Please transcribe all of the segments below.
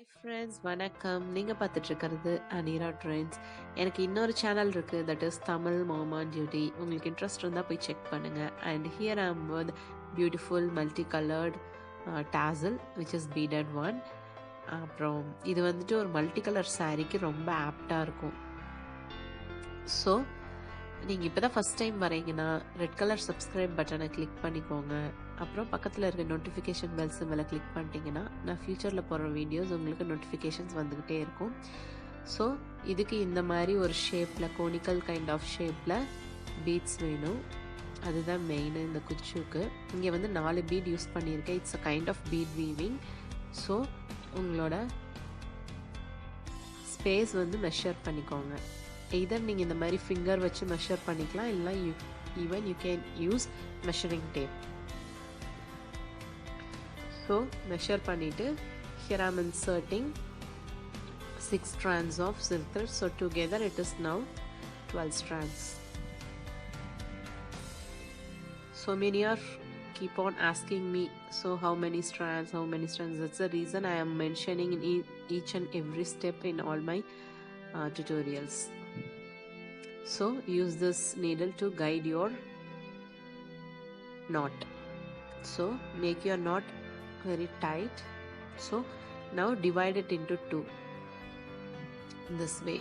Hi friends, வணக்கம். நீங்க பார்த்துட்டு இருக்கிறது அனிரா ட்ரெண்ட்ஸ். எனக்கு இன்னொரு சேனல் இருக்கு, தட் இஸ் தமிழ் மாமா டியூட்டி. உங்களுக்கு இன்ட்ரெஸ்ட் இருந்தால் போய் செக் பண்ணுங்க. And here I am with beautiful multi coloured tassel which is beaded one. அப்புறம் இது வந்துட்டு ஒரு மல்டி கலர் சாரீக்கு ரொம்ப ஆப்டாக இருக்கும். ஸோ நீங்கள் இப்போ தான் ஃபஸ்ட் டைம் வரீங்கன்னா ரெட் கலர் சப்ஸ்கிரைப் பட்டனை கிளிக் பண்ணிக்கோங்க. அப்புறம் பக்கத்தில் இருக்க நோட்டிஃபிகேஷன் பெல் சிம்பிளை கிளிக் பண்ணிட்டீங்கன்னா நான் ஃப்யூச்சரில் போடுற வீடியோஸ் உங்களுக்கு நோட்டிஃபிகேஷன்ஸ் வந்துக்கிட்டே இருக்கும். ஸோ இதுக்கு இந்த மாதிரி ஒரு ஷேப்பில் கோனிக்கல் கைண்ட் ஆஃப் ஷேப்பில் பீட்ஸ் வேணும். அதுதான் மெயின் இந்த குச்சுக்கு. இங்கே வந்து 4 பீட் யூஸ் பண்ணியிருக்கேன். It's a kind of bead weaving. So உங்களோட ஸ்பேஸ் வந்து மெஷர் பண்ணிக்கோங்க. எய்தர் நீங்கள் இந்த மாதிரி ஃபிங்கர் வச்சு மெஷர் பண்ணிக்கலாம், இல்லை even you can use measuring tape. So measure பண்ணிவிட்டு here I'm inserting 6 strands of silk thread. So together it is now 12 strands. So many are keep on asking me, so how many strands? That's the reason I am mentioning in each and every step in all my tutorials. So use this needle to guide your knot. So make your knot very tight. So now divide it into 2 this way.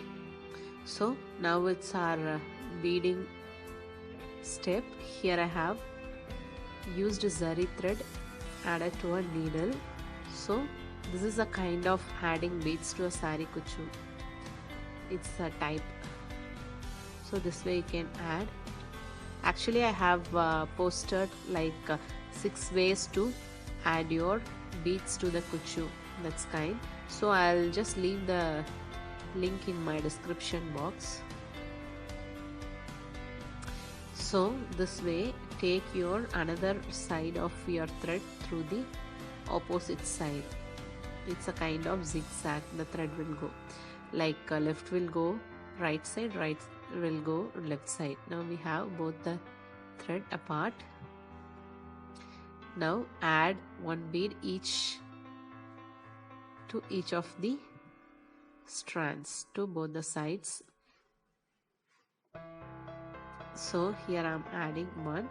So now it's our beading step. Here I have used Saree thread added to a needle. So this is a kind of adding beads to a saree kuchu. It's a type. So this way you can add. Actually I have posted like 6 ways to add your beads to the kuchu. That's kind. So I'll just leave the link in my description box. So this way take your another side of your thread through the opposite side. It's a kind of zigzag. The thread will go like left will go right side, right will go left side. Now we have both the thread apart. Now add 1 bead each to each of the strands to both the sides. So here I am adding 1.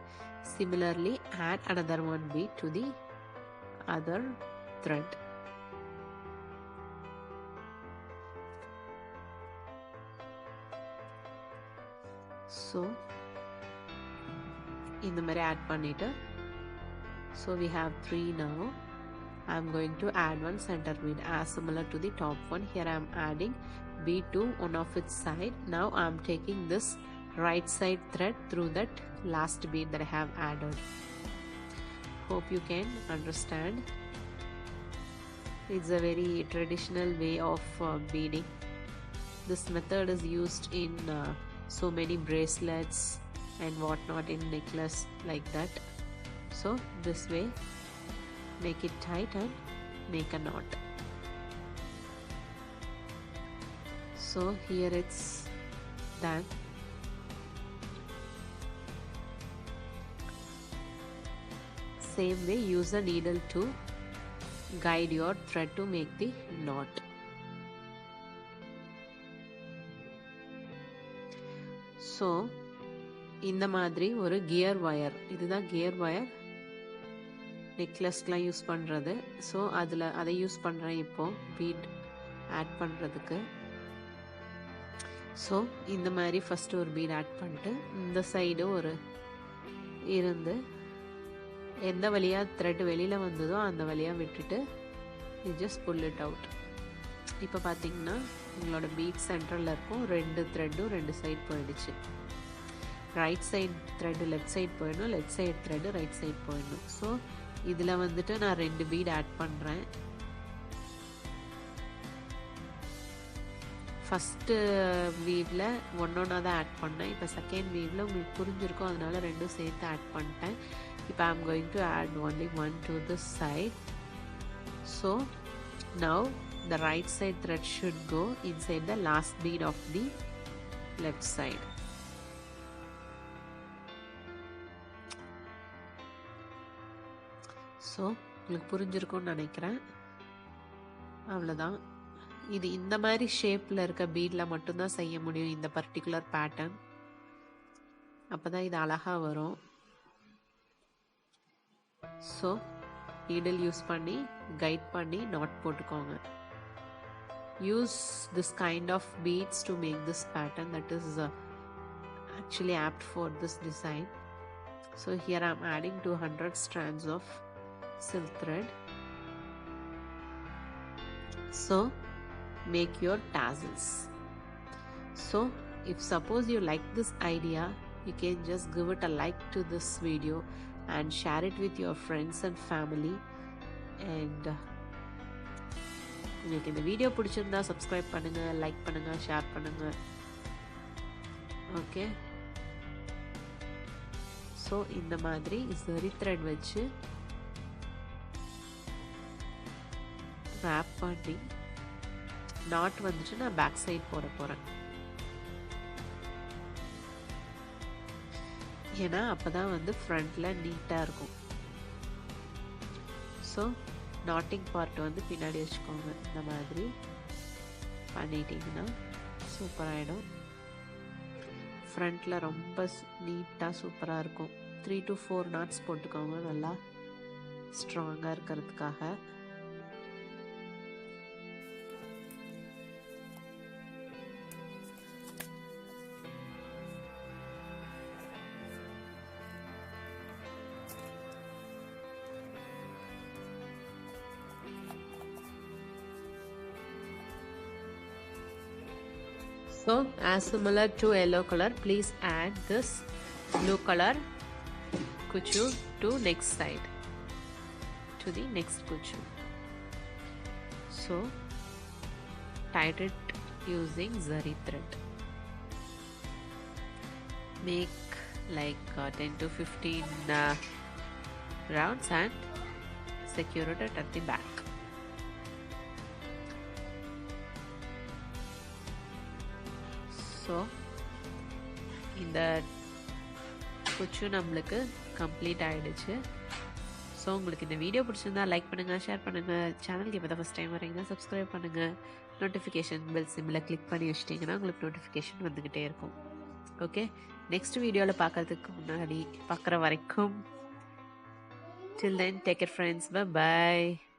Similarly add another 1 bead to the other thread. So in the மாதிரி add பண்ணிட்டு, so we have 3 now. I am going to add 1 center bead as similar to the top one. Here I am adding bead to one of its side. Now I am taking this right side thread through that last bead that I have added. Hope you can understand. It's a very traditional way of beading. This method is used in so many bracelets and whatnot, in necklace like that. So this way make it tight and make a knot. So here it's done. Same way use a needle to guide your thread to make the knot. So இந்த மாதிரி ஒரு gear wire, இதுதான் gear wire, நெக்லஸ்க்கெலாம் use பண்ணுறது. So அதை use பண்ணுறேன் இப்போது beat add பண்ணுறதுக்கு. So இந்த மாதிரி ஃபஸ்ட்டு ஒரு பீட் ஆட் பண்ணிட்டு இந்த சைடு ஒரு இருந்து எந்த வழியாக த்ரெட் வெளியில் வந்ததோ அந்த வழியாக விட்டுட்டு you just pull it out. இப்போ பார்த்தீங்கன்னா உங்களோட பீட் சென்டரில் இருக்கும். 2 த்ரெட்டும் 2 சைடு போயிடுச்சு. Right side thread left side போயிடணும், left side thread right side போயிடணும். ஸோ இதில் வந்துட்டு நான் 2 பீட் ஆட் பண்ணுறேன். ஃபஸ்ட்டு வீவில் ஒன்றா தான் ஆட் பண்ணேன். இப்போ செகண்ட் வீவில் உங்களுக்கு புரிஞ்சிருக்கும், அதனால 2ம் சேர்த்து ஆட் பண்ணிட்டேன். இப்போ I am going to add only 1 to this side. So now the right side thread should go inside the last bead of the left side. So உங்களுக்கு புரிஞ்சிருக்கும்னு நினைக்கிறேன். அவ்வளோதான். இது இந்த மாதிரி ஷேப்பில் இருக்க பீடில் மட்டும்தான் செய்ய முடியும் இந்த பர்டிகுலர் பேட்டர்ன். அப்போ தான் இது அழகாக வரும். ஸோ நீடில் யூஸ் பண்ணி கைட் பண்ணி நாட் போட்டுக்கோங்க. Use this kind of beads to make this pattern that is actually apt for this design. So here I am adding 200 strands of silk thread. So make your tassels. So if suppose you like this idea, you can just give it a like to this video and share it with your friends and family. And உங்களுக்கு இந்த video பிடிச்சிருந்தா subscribe பண்ணுங்க, like பண்ணுங்க, share பண்ணுங்க. Okay, so இந்த மாதிரி சரி thread வச்சு ரேப் பண்ணி நாட் வந்துட்டு நான் பேக் சைட் போட போகிறேன். ஏன்னா அப்போ தான் வந்து ஃப்ரண்டில் நீட்டாக இருக்கும். ஸோ நாட்டிங் பார்ட் வந்து பின்னாடி வச்சுக்கோங்க. இந்த மாதிரி பண்ணிட்டீங்கன்னா சூப்பராகிடும். ஃப்ரண்ட்டில் ரொம்ப நீட்டாக சூப்பராக இருக்கும். 3 to 4 knots போட்டுக்கோங்க, நல்லா ஸ்ட்ராங்காக இருக்கிறதுக்காக. So as similar to yellow color, please add this blue color kuchu to next side, to the next kuchu. So tie it using zari thread. Make like 10 to 15 rounds and secure it at the back. So இந்த குச்சு நம்மளுக்கு complete ஆகிடுச்சு. So உங்களுக்கு இந்த video பிடிச்சிருந்தா like பண்ணுங்கள், share பண்ணுங்கள். சேனலுக்கு இப்போ தான் ஃபஸ்ட் டைம் வரீங்கன்னா சப்ஸ்கிரைப் பண்ணுங்கள். நோட்டிஃபிகேஷன் பெல் சிம்மில் கிளிக் பண்ணி வச்சிட்டிங்கன்னா உங்களுக்கு நோட்டிஃபிகேஷன் வந்துக்கிட்டே இருக்கும். ஓகே, நெக்ஸ்ட் வீடியோவில் பார்க்குற வரைக்கும் till then take care friends, bye bye.